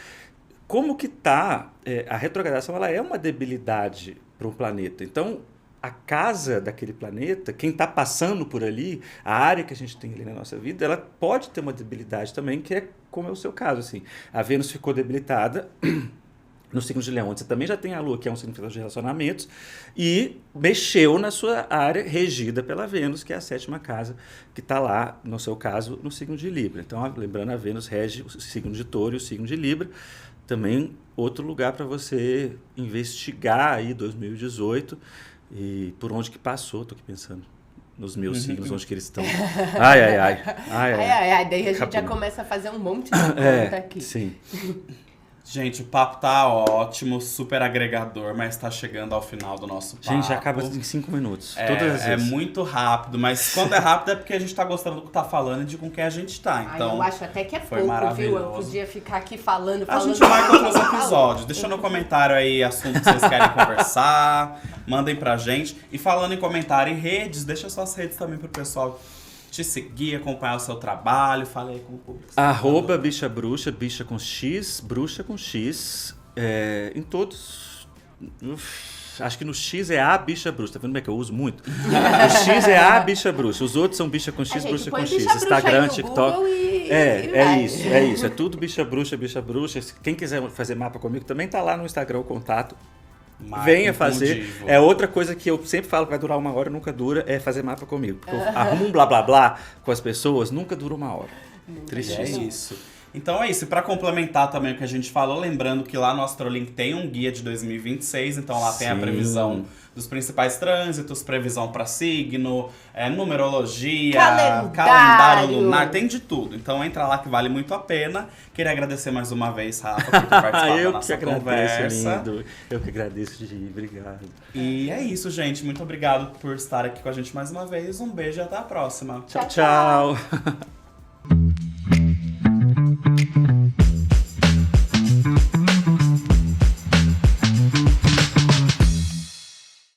Como que está a retrogradação? Ela é uma debilidade para um planeta. Então, a casa daquele planeta, quem está passando por ali, a área que a gente tem ali na nossa vida, ela pode ter uma debilidade também, que é como é o seu caso. Assim. A Vênus ficou debilitada no signo de Leão, onde você também já tem a Lua, que é um signo de relacionamentos, e mexeu na sua área regida pela Vênus, que é a 7ª casa, que está lá, no seu caso, no signo de Libra. Então, lembrando, a Vênus rege o signo de Touro e o signo de Libra. Também outro lugar para você investigar aí 2018 e por onde que passou, tô aqui pensando nos meus signos, onde que eles estão. Ai. Daí a gente já começa a fazer um monte de conta aqui. Sim. Gente, o papo tá ótimo, super agregador, mas tá chegando ao final do nosso papo. Gente, já acaba em 5 minutos. Todas as vezes. É muito rápido, mas quando é rápido é porque a gente tá gostando do que tá falando e de com quem a gente tá. Então, eu acho até que é foi pouco, maravilhoso. viu? Eu podia ficar aqui falando. A gente marca outros episódios. Deixa no comentário aí assuntos que vocês querem conversar. Mandem pra gente. E falando em comentário em redes, deixa suas redes também pro pessoal te seguir, acompanhar o seu trabalho. Fala aí com o público. @bicha bruxa, bicha com X, bruxa com X. Em todos. Acho que no X é a bicha bruxa. Tá vendo como é que eu uso muito? O X é a bicha bruxa. Os outros são bicha com X, bruxa com X. Instagram, TikTok. É isso. É tudo bicha bruxa, bicha bruxa. Quem quiser fazer mapa comigo também tá lá no Instagram o contato. Venha fazer. É outra coisa que eu sempre falo que vai durar 1 hora, nunca dura, é fazer mapa comigo. Porque eu arrumo um blá blá blá com as pessoas, nunca dura 1 hora. Tristíssimo. É isso. Então é isso. E para complementar também o que a gente falou, lembrando que lá no Astrolink tem um guia de 2026, então lá tem a previsão dos principais trânsitos, previsão para signo, numerologia, calendário lunar, tem de tudo. Então entra lá que vale muito a pena. Queria agradecer mais uma vez, Rafa, por ter participado da nossa conversa. Lindo. Eu que agradeço, Gi. Obrigado. E é isso, gente. Muito obrigado por estar aqui com a gente mais uma vez. Um beijo e até a próxima. Tchau.